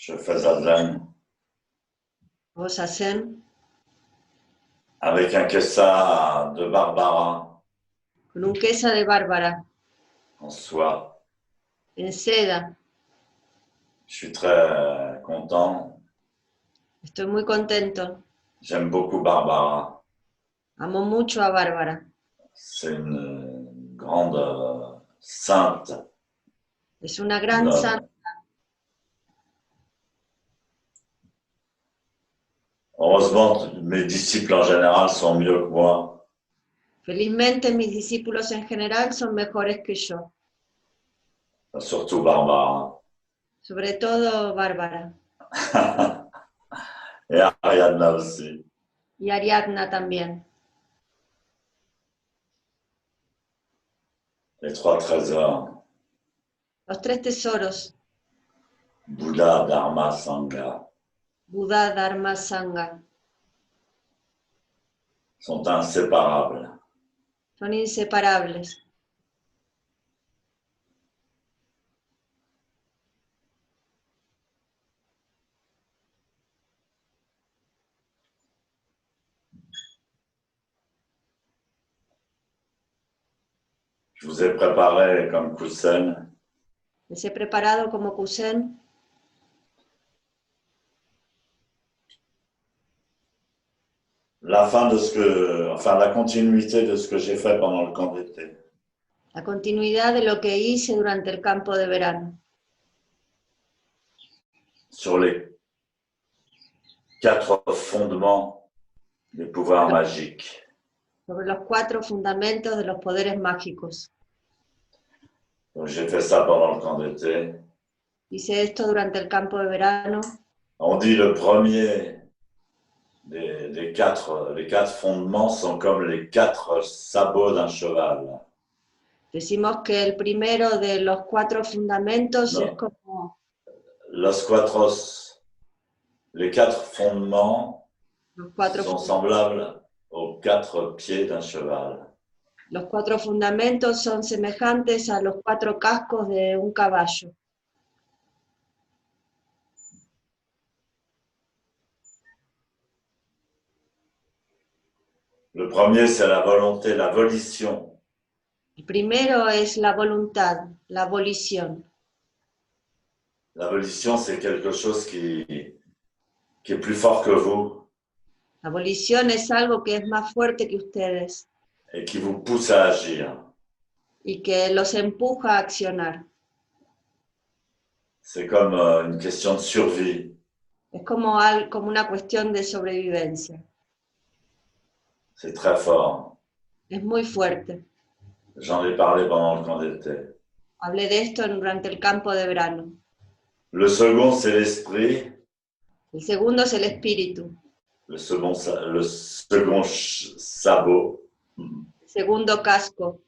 Je fais zazen Vos hacen avec un kessa de Barbara con un queso de Bárbara en soie. en seda. Je suis très content. Estoy muy contento. J'aime beaucoup Barbara. Amo mucho a Bárbara. C'est une grande sainte. Es una gran santa. Heureusement, mes disciples en général sont mieux que moi. Felizmente mis discípulos en general son mejores que yo. Surtout Barbara. Sobre todo Bárbara. Et Ariadna aussi. Y Ariadna también. Les trois trésors. Los tres tesoros. Bouddha, Dharma, Sangha. Buda, Dharma, Sangha. Sont inséparables. Son inseparables. Je vous ai préparé comme Kusen Les he preparado como Kusen la fin de la continuité de ce que j'ai fait pendant le camp d'été. la continuidad de lo que hice durante el campo de verano. Sur les 4 fondements des pouvoirs magiques. Sobre los 4 fundamentos de los poderes mágicos. Donc j'ai fait ça pendant le camp d'été. Hice esto durante el campo de verano. On dit le premier les 4 fondements sont comme les 4 sabots d'un cheval. Decimos que el primero de los 4 fundamentos No. es como... Les 4 fondements Los 4 sont semblables aux 4 pieds d'un cheval. Los 4 fundamentos son semejantes a los 4 cascos de un caballo. Le premier, c'est la volonté, la volition. El primero es la voluntad, la volición. La volition, c'est quelque chose qui est plus fort que vous. La volición es algo que es más fuerte que ustedes. Et qui vous pousse à agir. Y que los empuja a accionar. C'est comme une question de survie. Es como una cuestión de sobrevivencia. C'est très fort. Es muy fuerte. J'en ai parlé pendant le camp d'été. Hablé de esto durante el campo de verano. Le second, c'est l'esprit. El segundo es el espíritu. Le second sabot. El segundo casco.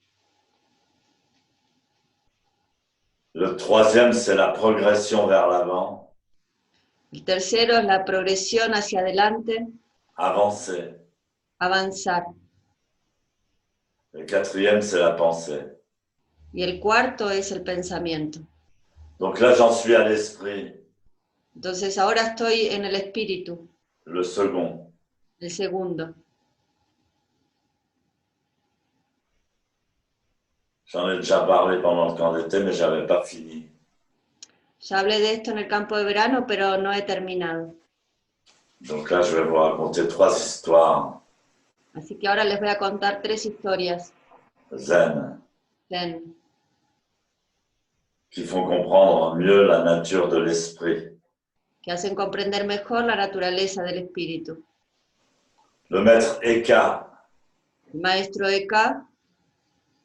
Le troisième, c'est la progression vers l'avant. El tercero es la progresión hacia adelante. Avancer. Avanzar. Le quatrième, c'est la pensée. Y el cuarto es el pensamiento. Donc là, j'en suis à l'esprit. Entonces ahora estoy en el espíritu. Le second. El segundo. J'en ai déjà parlé pendant le camp d'été, mais je n'avais pas fini. Ya hablé de esto en el campo de verano, pero no he terminado. Donc là, je vais vous raconter 3 histoires. Así que ahora les voy a contar 3 historias. Zen. Zen. Qui font comprendre mieux la nature de l'esprit. Que hacen comprender mejor la naturaleza del espíritu. Le maître Eka. El maestro Eka.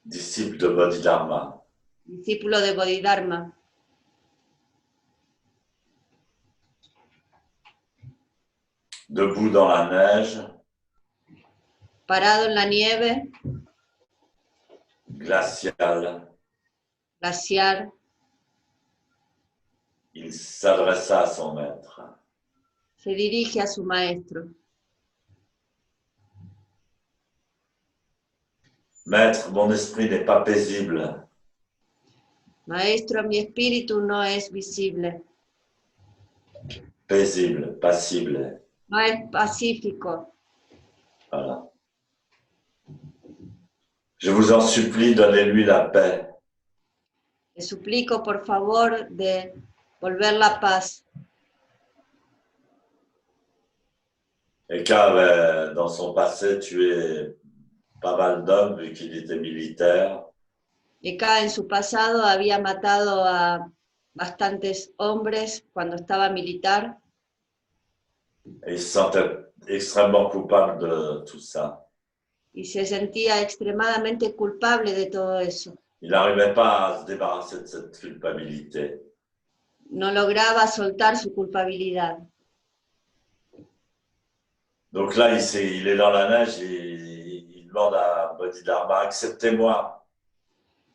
Disciple de Bodhidharma. Discípulo de Bodhidharma. Debout dans la neige. Parado en la nieve. Glaciale. Glaciar. Il s'adressa à son maître. Se dirige a su maestro. Maître, mon esprit n'est pas paisible. Maestro, mi espíritu no es visible. paisible, passible. no es pacífico. Voilà. Je vous en supplie, donnez-lui la paix. Le suplico, por favor, de volver la paz. Eka avait, dans son passé, tué pas mal d'hommes vu qu'il était militaire. Eka en su pasado había matado a bastantes hombres cuando estaba militar Et il se sentait extrêmement coupable de tout ça. y se sentía extremadamente culpable de todo eso. Il n'arrivait pas à se débarrasser de cette culpabilité. No lograba soltar su culpabilidad. Donc là, il est dans la neige et il demande à Bodhidharma, acceptez-moi.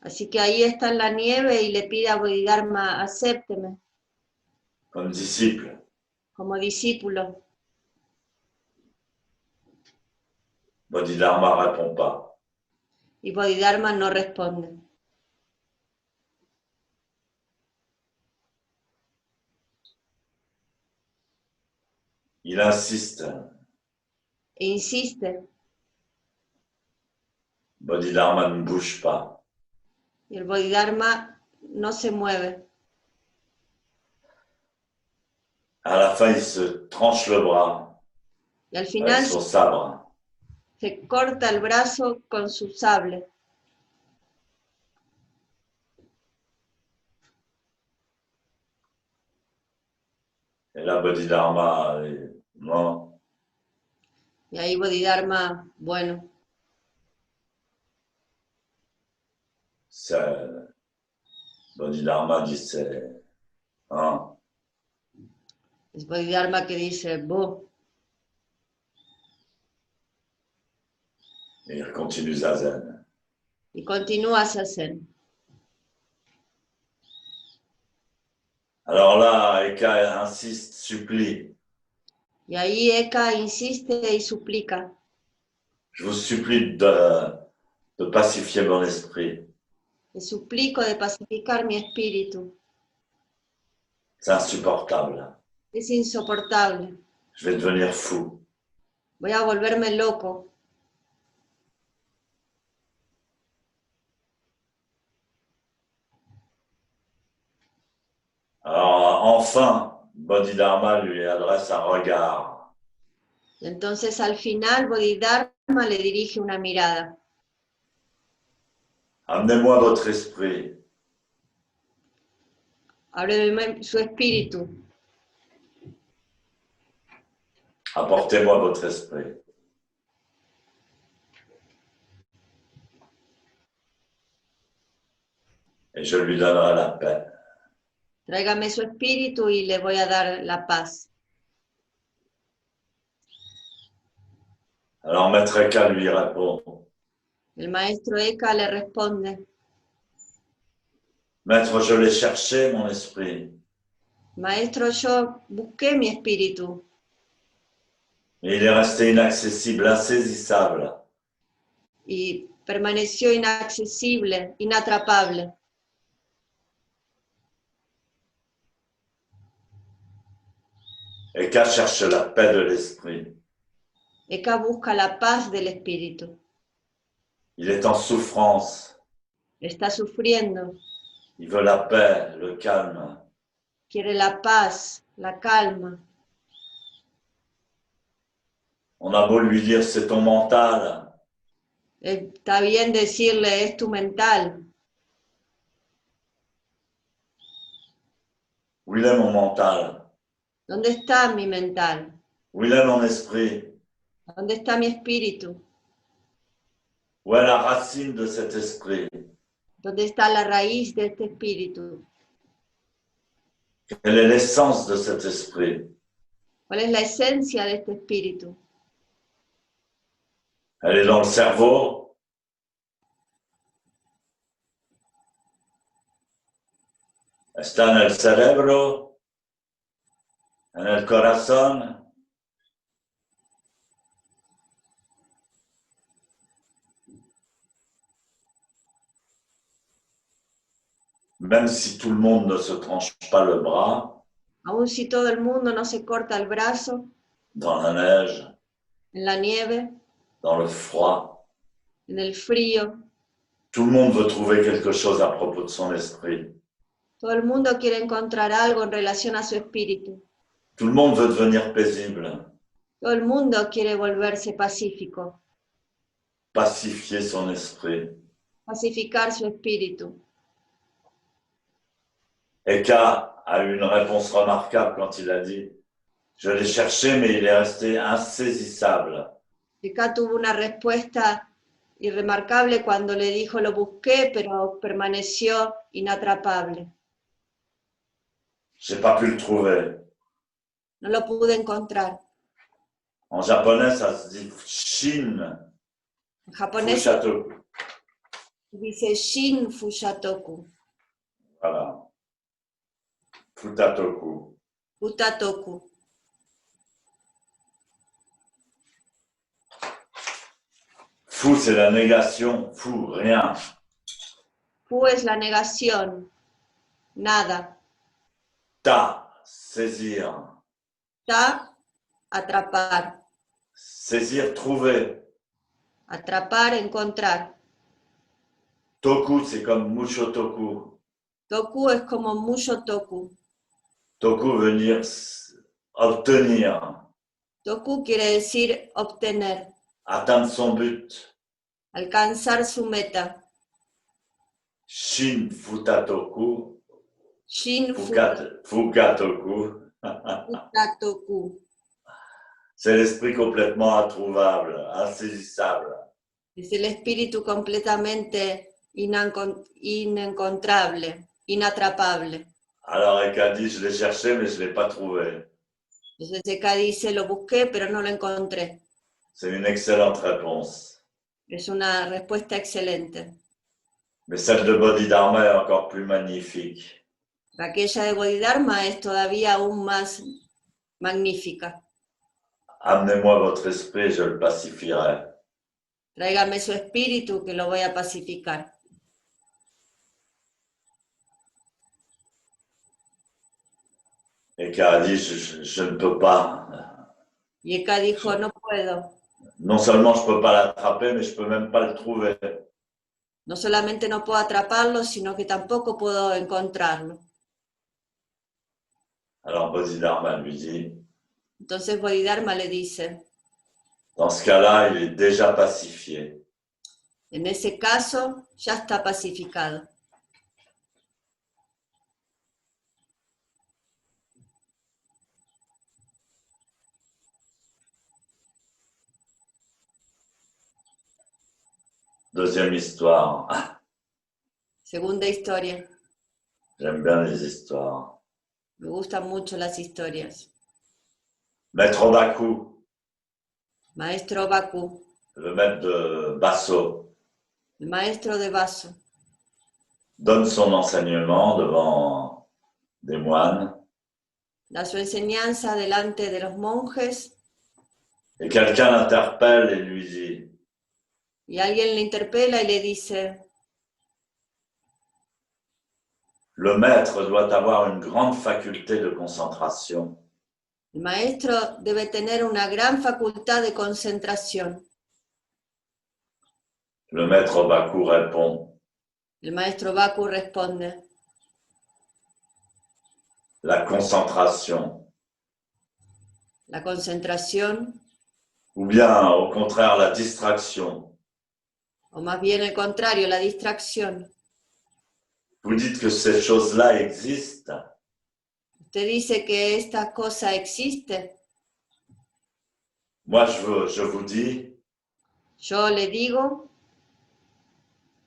Así que ahí está en la nieve y le pide a Bodhidharma, acépteme Comme disciple. como discípulo. Bodhidharma ne répond pas. Y Bodhidharma no responde. Il insiste. E insiste. Bodhidharma ne bouge pas. Y el Bodhidharma no se mueve. À la fin, il se tranche le bras Y al avec final son sabre. se corta el brazo con su sable. Et là, Bodhidharma, non, Y ahí Bodhidharma, bueno, Bodhidharma dit c'est. Hein, es Bodhidharma que dice, "Buh", et il continue Zazen. y continúa Zazen. Alors là, Eka insiste, supplie. Y ahí Eka insiste y suplica, Je vous supplie de pacifier mon esprit. le suplico de pacificar mi espíritu. C'est insupportable. Es insoportable. Je vais devenir fou. Voy a volverme loco. Alors enfin, Bodhidharma lui adresse un regard. Y entonces al final Bodhidharma le dirige una mirada. Amenez-moi votre esprit. Ábreme su espíritu. Apportez-moi votre esprit. Et je lui donnerai la paix. Tráigame su espíritu y le voy a dar la paz. Alors Maître Eka lui répond, El maestro Eka le responde, Maître, je l'ai cherché, mon esprit. maestro, yo busqué mi espíritu, Mais il est resté inaccessible, insaisissable. y permaneció inaccesible, inatrapable. Eka cherche la paix de l'esprit. Eka busca la paz del espíritu. Il est en souffrance. Está sufriendo, Il veut la paix, le calme. quiere la paz, la calma. On a beau lui dire, c'est ton mental. Está bien decirle, es tu mental. Où il est mon mental? ¿Dónde está mi mental? Où il est mon esprit? ¿Dónde está mi espíritu? Où est la racine de cet esprit? ¿Dónde está la raíz de este espíritu? Quelle est l'essence de cet esprit? ¿Cuál es la esencia de este espíritu? Elle est dans le cerveau? Está en el cerebro? En el corazón? Même si tout le monde ne se tranche pas le bras, Aun si todo el mundo no se corta el brazo dans la neige, en la nieve, dans le froid. en el frío, Tout le monde veut trouver quelque chose à propos de son esprit. todo el mundo quiere encontrar algo en relación a su espíritu. Tout le monde veut devenir paisible, Todo el mundo quiere volverse pacífico, pacifier son esprit. pacificar su espíritu. Eka a eu une réponse remarquable quand il a dit « Je l'ai cherché, mais il est resté insaisissable. » Eka tuvo una respuesta irremarcable cuando le dijo lo busqué, pero permaneció inatrapable. J'ai pas pu le trouver. No lo pude encontrar. En japonais, ça se dit Shin En japonés Fushatoku. dice Shin Fuyatoku, Voilà. Futatoku. Futatoku. Fu, c'est la négation. Fu, rien. Fu es la negación, nada. Ta, saisir. Ta, atrapar. Saisir, trouver. Atrapar, encontrar. Toku, c'est comme Mushotoku. Toku es como mucho toku. Toku veut dire obtenir, Toku quiere decir obtener, atteindre son but. alcanzar su meta. Shin Futatoku. Shin Fukatoku. Futatoku. C'est l'esprit complètement introuvable, insaisissable. Es el espíritu completamente inencontrable, inatrapable. Alors Eka dit, je l'ai cherché, mais je ne l'ai pas trouvé. Entonces Eka dice, lo busqué, pero no lo encontré. C'est une excellente réponse. Es una respuesta excelente. Mais celle de Bodhidharma est encore plus magnifique. Aquella de Bodhidharma es todavía aún más magnífica. Amenez-moi votre esprit, je le pacifierai. Tráigame su espíritu que lo voy a pacificar. Eka a dit, je ne peux pas. Y Eka dijo, no puedo. Non seulement je ne peux pas l'attraper, mais je ne peux même pas le trouver. No solamente no puedo atraparlo, sino que tampoco puedo encontrarlo. Alors Bodhidharma lui dit, Entonces Bodhidharma le dice, dans ce cas-là, il est déjà pacifié. en ese caso ya está pacificado. Deuxième histoire. Segunda historia. J'aime bien les histoires. Me gustan mucho las historias. Maître Baku, Maestro Baku, le maître de Basso, el maestro de Baso, donne son enseignement devant des moines da su enseñanza delante de los monjes et quelqu'un l'interpelle et lui dit, y alguien le interpela y le dice, le maître doit avoir une grande faculté de concentration. el maestro debe tener una gran facultad de concentración. Le maître Baku répond, El maestro Baku responde, la concentration, la concentración, ou bien au contraire la distraction. o más bien el contrario, la distracción. Vous dites que ces choses-là existent. Usted dice que esta cosa existe. Moi, je vous dis, Yo le digo,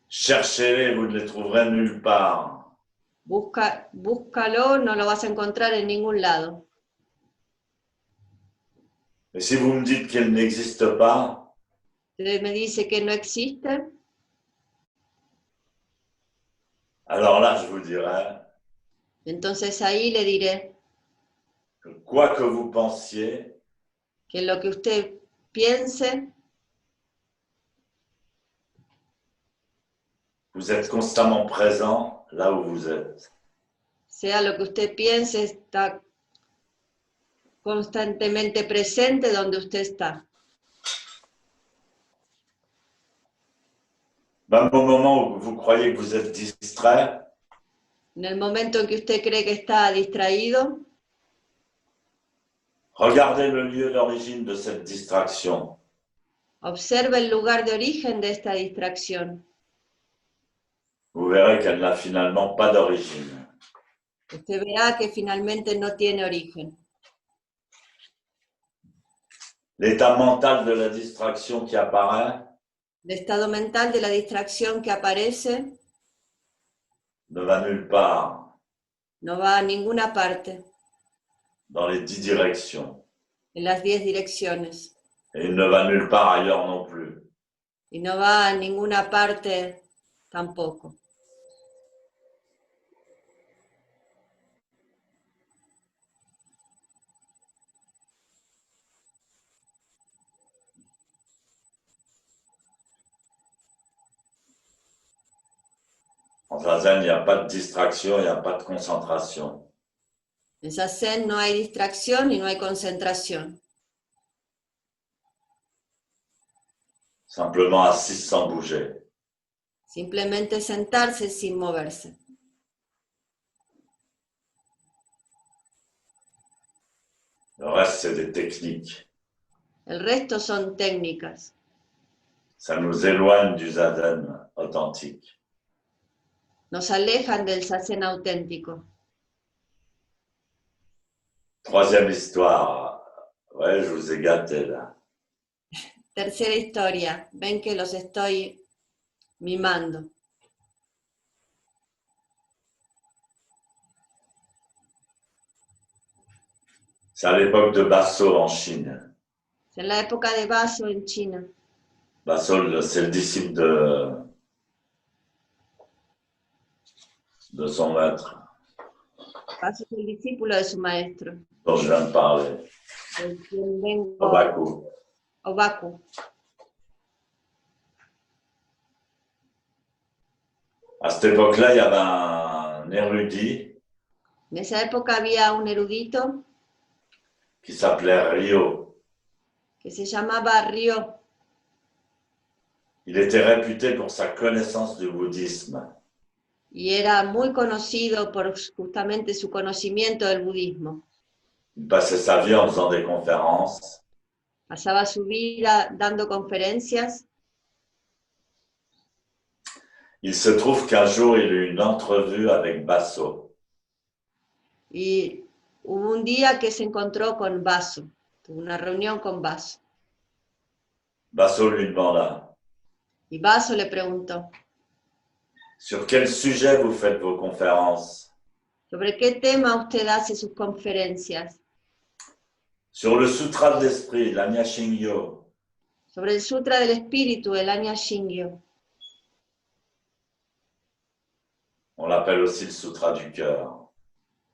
cherchez-les, vous ne les trouverez nulle part. búscalo, no lo vas a encontrar en ningún lado. Et si vous me dites qu'elles n'existent pas, Usted me dice que no existe, alors là, je vous dirais entonces ahí le diré que quoi que vous pensiez, que lo que usted piense, vous êtes constamment présent là où vous êtes. sea lo que usted piense, está constantemente presente donde usted está. Même au moment où vous croyez que vous êtes distrait, En el momento en que usted cree que está distraído, regardez le lieu d'origine de cette distraction. observe el lugar de origen de esta distracción. Vous verrez qu'elle n'a finalement pas d'origine. Usted verá que finalmente no tiene origen. L'état mental de la distraction qui apparaît El estado mental de la distracción que aparece ne va nulle part no va a ninguna parte dans les 10 directions. en las 10 direcciones Et il ne va nulle part ailleurs non plus. y no va a ninguna parte tampoco. En zazen, il n'y a pas de distraction, il n'y a pas de concentration. En Zazen no hay distracción y no hay concentración. Simplement assis sans bouger. Simplemente sentarse sin moverse. Le reste, c'est des techniques. El resto son técnicas. Ça nous éloigne du zazen authentique. Nos alejan del Zazen auténtico. Troisième histoire. Ouais, je vous ai gâté là. Tercera historia. Ven que los estoy mimando. C'est à l'époque de Basso en Chine. Es en la época de Baso en China. Basso, c'est le disciple de son maître, Baso es el discípulo de su maestro. dont je viens de parler, De quien vengo, Obaku. Obaku. À cette époque-là, il y avait un érudit En esa época había un erudito qui s'appelait Ryo. que se llamaba Ryo. Il était réputé pour sa connaissance du bouddhisme. Y era muy conocido por justamente su conocimiento del budismo. Il passait sa vie en faisant des conférences. Pasaba su vida dando conferencias. Il se trouve qu'un jour, il a eu une entrevue avec Basso. Y hubo un día que se encontró con Baso. Tuvo una reunión con Baso. Basso lui demanda Y Baso le preguntó, « Sur quel sujet vous faites vos conférences ?»« ¿sobre qué tema usted hace sus conferencias? Sur le Sutra de l'Esprit, l'Anya Shingyo. Sobre el Sutra del Espíritu, el Anya Shingyo. On l'appelle aussi le Sutra du cœur.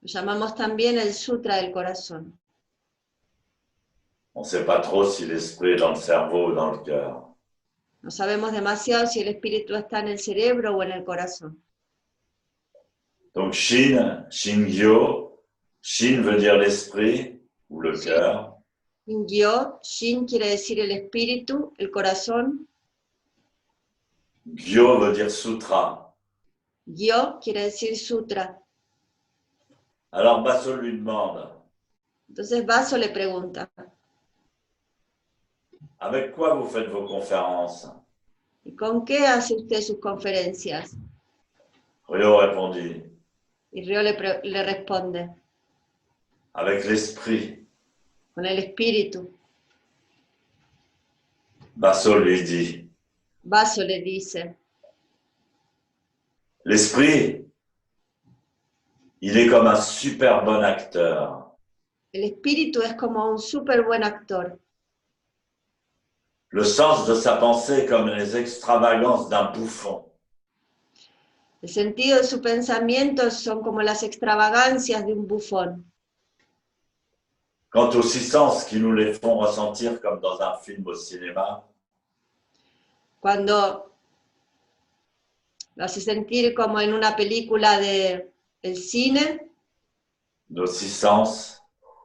Lo llamamos también el Sutra del Corazón. On ne sait pas trop si l'esprit est dans le cerveau ou dans le cœur. No sabemos demasiado si el espíritu está en el cerebro o en el corazón. Donc Shin, Shingyo, Shin veut dire l'esprit ou le cœur. Shingyo, Shin quiere decir el espíritu, el corazón. Gyo veut dire sutra. Gyo quiere decir sutra. Alors Basso lui demande, Entonces Baso le pregunta, avec quoi vous faites vos conférences? ¿y con qué hace usted sus conferencias? Ryo répondit, Y Ryo le responde, avec l'esprit. con el espíritu. Basso lui dit, Baso le dice, l'esprit, il est comme un super bon acteur. el espíritu es como un súper buen actor. Le sens de sa pensée est comme les extravagances d'un bouffon. El sentido de su pensamiento son como las extravagancias de un bufón. Quant aux six sens qui nous les font ressentir comme dans un film au cinéma, Cuando lo hace sentir como en una película del cine, nos six sens,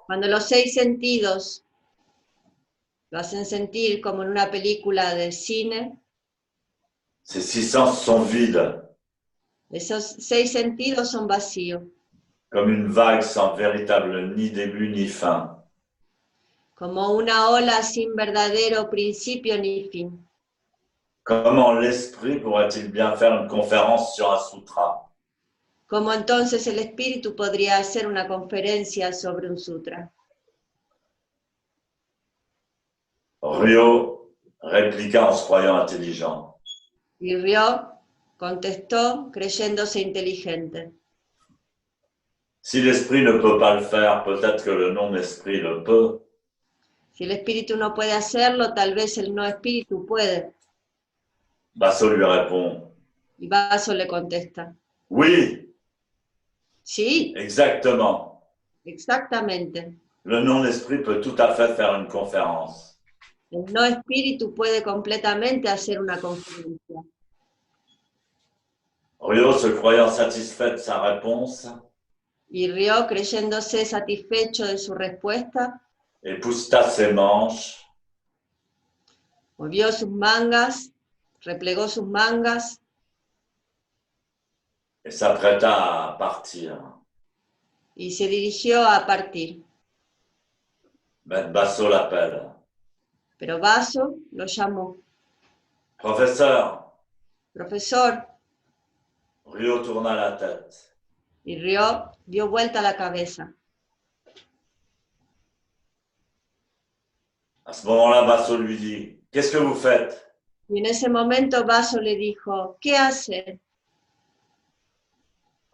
Cuando los 6 sentidos lo hacen sentir como en una película de cine, ces 6 sens sont vides, esos 6 sentidos son vacíos, comme une vague sans véritable ni début ni fin. como una ola sin verdadero principio ni fin. Comment l'esprit pourrait-il bien faire une conférence sur un sutra? ¿Cómo entonces el espíritu podría hacer una conferencia sobre un sutra? Ryo répliqua en se croyant intelligent. Y Ryo contestó creyéndose inteligente. Si l'esprit ne peut pas le faire, peut-être que le non-esprit le peut. Si el espíritu no puede hacerlo, tal vez el no espíritu puede. Basso lui répond, Y Vaso le contesta, oui, sí, exactement. exactamente. Le non-esprit peut tout à fait faire une conférence. El no espíritu puede completamente hacer una conferencia. Ryo, se croyant satisfait de sa réponse, Y Ryo, creyéndose satisfecho de su respuesta, épousseta ses manches, movió sus mangas, replegó sus mangas et s'apprêta à partir. y se dirigió a partir. Maître Basso l'appelle. Pero Vaso lo llamó. Professeur, Profesor, Ryo tourna la tête. y Ryo dio vuelta la cabeza. À ce moment-là, Basso lui dit, qu'est-ce que vous faites? Y en ese momento Vaso le dijo, ¿qué hace?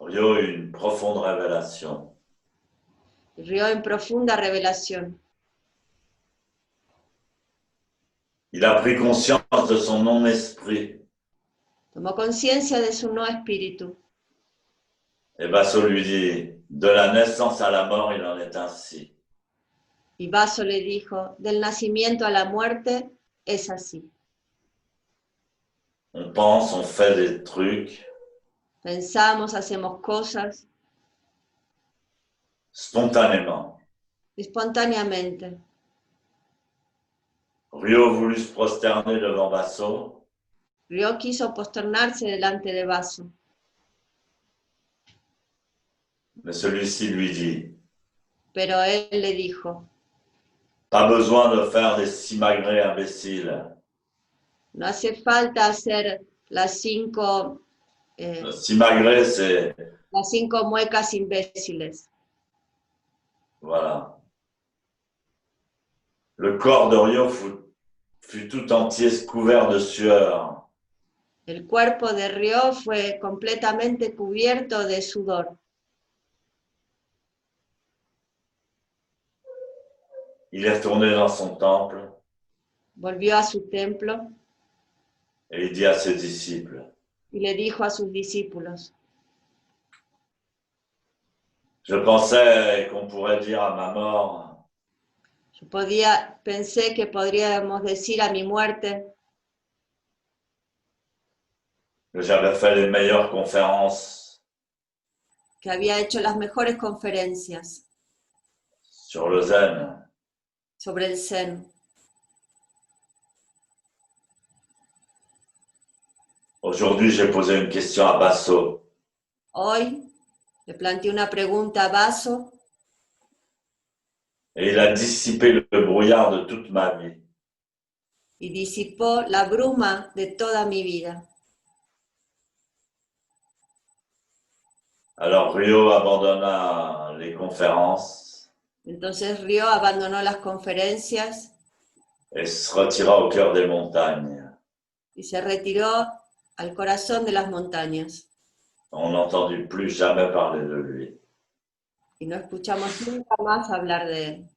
Ryo eut une profonde révélation. Y Ryo en profunda revelación. Il a pris conscience de son non-esprit. Tomó conciencia de su no espíritu. Et Basso lui dit, de la naissance à la mort, il en est ainsi. Y Vaso le dijo, del nacimiento a la muerte es así. On pense, on fait des trucs Pensamos, hacemos cosas spontanément. espontáneamente. Ryo voulut se prosterner devant Basso, Ryo quiso posternarse delante de Vaso, mais celui-ci lui dit, pero él le dijo, pas besoin de faire des simagrées imbéciles. no hace falta hacer Simagrées, c'est, las 5 muecas imbéciles. voilà. Le corps de Ryo fut tout entier couvert de sueur. El cuerpo de Ryo fue completamente cubierto de sudor. Il est retourné dans son temple Volvió a su templo et il dit à ses disciples, y le dijo a sus discípulos, je pensais qu'on pourrait dire à ma mort, pensé que podríamos decir a mi muerte que j'avais fait les meilleures conférences que había hecho las mejores conferencias sur le zen. sobre el Zen. Aujourd'hui, j'ai posé une question à Basso. Hoy le planteé una pregunta a Vaso Et il a dissipé le brouillard de toute ma vie. y disipó la bruma de toda mi vida. Alors Ryo abandonna les conférences Entonces Ryo abandonó las conferencias et se retira au cœur des montagnes. y se retiró al corazón de las montañas. On n'entendit plus jamais parler de lui. Y no escuchamos nunca más hablar de él.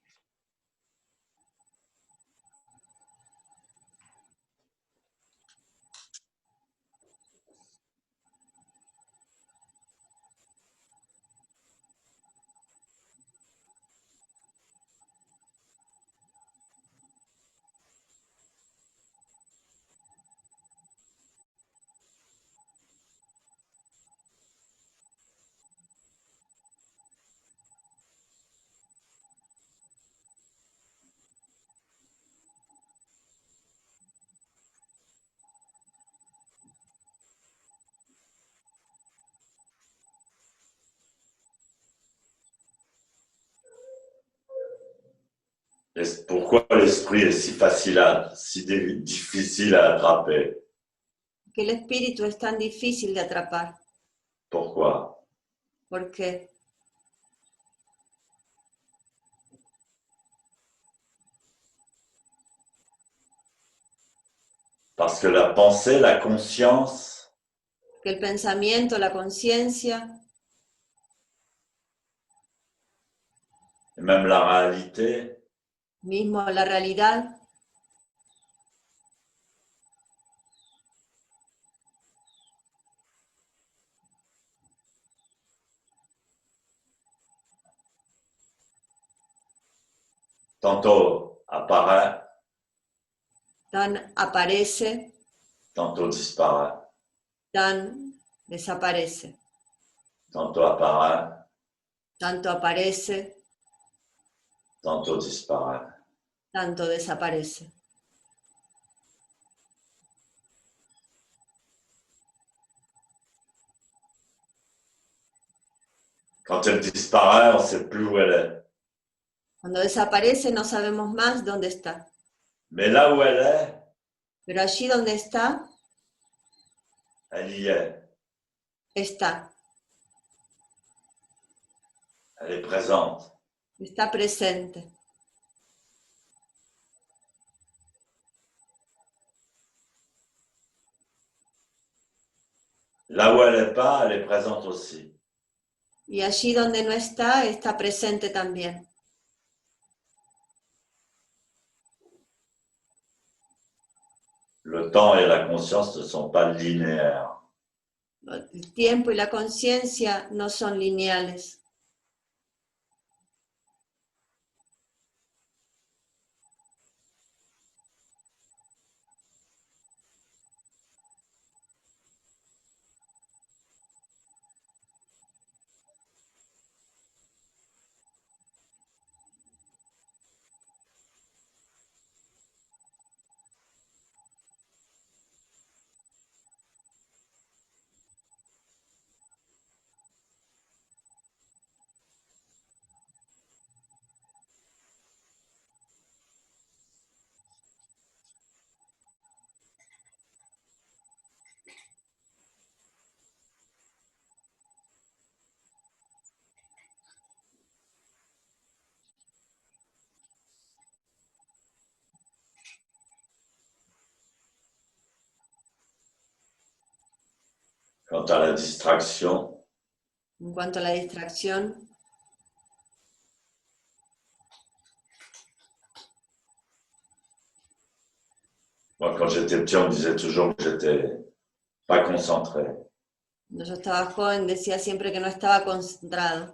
Pourquoi l'esprit est si facile si difficile à attraper? Que el espíritu es tan difícil de atrapar. Pourquoi? ¿Por qué? Parce que la pensée, la conscience, Que el pensamiento, la conciencia et même la réalité, mismo la realidad, tantôt apparaît, tan aparece, tantôt disparaît, tan desaparece. tantôt apparaît, Tanto aparece, tantôt disparaît. tanto desaparece. Quand elle disparaît, on ne sait plus où elle est. Cuando desaparece no sabemos más dónde está. Mais là où elle est, Pero allí donde está, elle y est. está. Elle est présente. Está presente. Là où elle n'est pas, elle est présente aussi. Y allí donde no está, está presente también. Le temps et la conscience ne sont pas linéaires. El tiempo y la conciencia no son lineales. Quant à la distraction, En cuanto a la distracción, moi, quand j'étais petit, on me disait toujours que j'étais pas concentré. cuando yo estaba joven decía siempre que no estaba concentrado.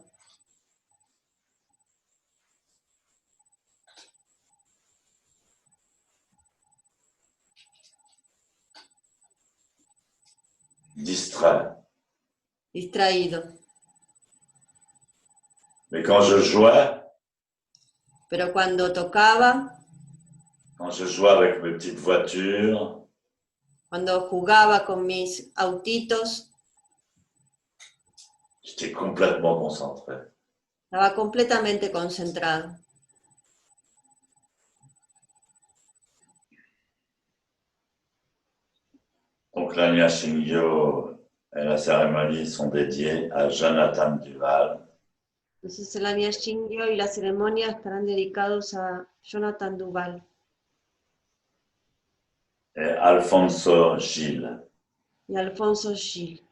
Distrait. Distraído. Mais quand je jouais Pero cuando tocaba, avec mes petites voitures, cuando jugaba con mis autitos, j'étais complètement concentré. estaba completamente concentrado. Donc la Nya Shingyo et la cérémonie sont dédiées à Jonathan Duval, Entonces el Anya Shingyo y la ceremonia estarán dedicados a Jonathan Duval et Alfonso Gil. y Alfonso Gil.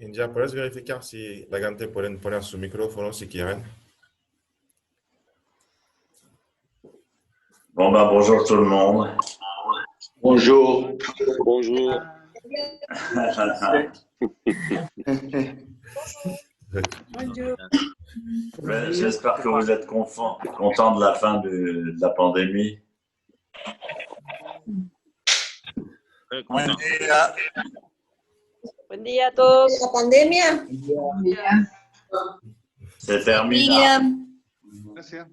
India, ¿puedes verificar si la gente puede poner su micrófono si quieren? Bon, ben, bonjour tout le monde. Bonjour. Bonjour. J'espère que vous êtes contents de la fin de la pandémie. Bueno, Buen día a todos. La pandemia C'est terminé. Gracias.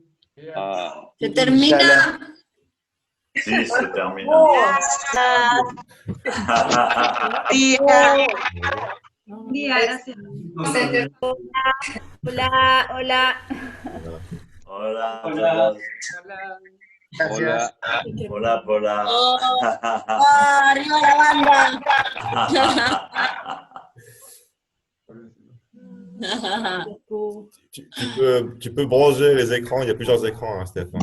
ah, se termina. Si, c'est terminé. Día, gracias. Hola, hola. Hola, hola. hola, hola. Arriba la banda. Tu peux bronzer les écrans, il y a plusieurs écrans, hein, Stéphane.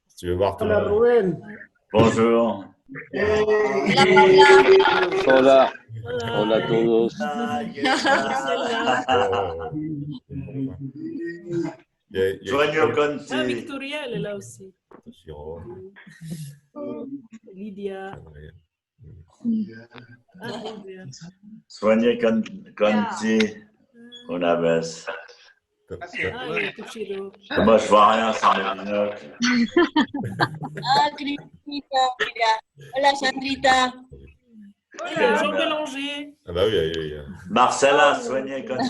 Si tu veux voir tout le monde. Bonjour. Hola. Hola a todos. Joigneux Conti. Ah, Victoria, elle est là aussi. Attention. Lydia. Ah, Lydia. Soignez Conti. Una vez. Ah, et Tuchiro. Moi, je vois rien sans mes binocles. Ah, Cristina, mira. Hola, Sandrita. Hola, Jean Bélanger. Ah bah oui, oui, oui. Marcella, soignez Conti.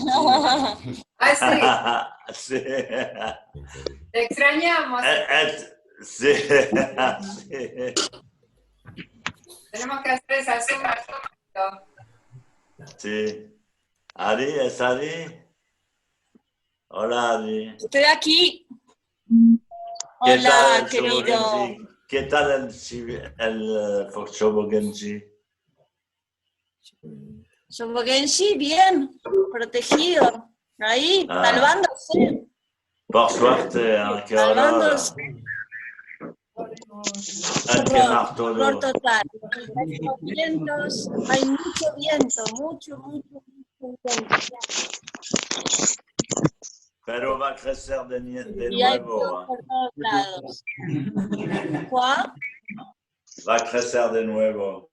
Ah, sí, C'est. te extrañamos. C'est. Tenemos que hacer esa suma. Sí. Ali, ¿es Ali? Hola, Ali. Estoy aquí. ¿Qué Hola, tal el querido. Shobogenji? ¿Qué tal el Shobogenji? Shobogenshi, bien. Protegido. Ahí, salvándose. Por suerte, qué horror. Salvándose. Qué mar todo. Horror total. Hay vientos, hay mucho viento, mucho viento. Pero va a crecer de Y hay nuevo. fuego por todos lados. ¿Cuál? Va a crecer de nuevo.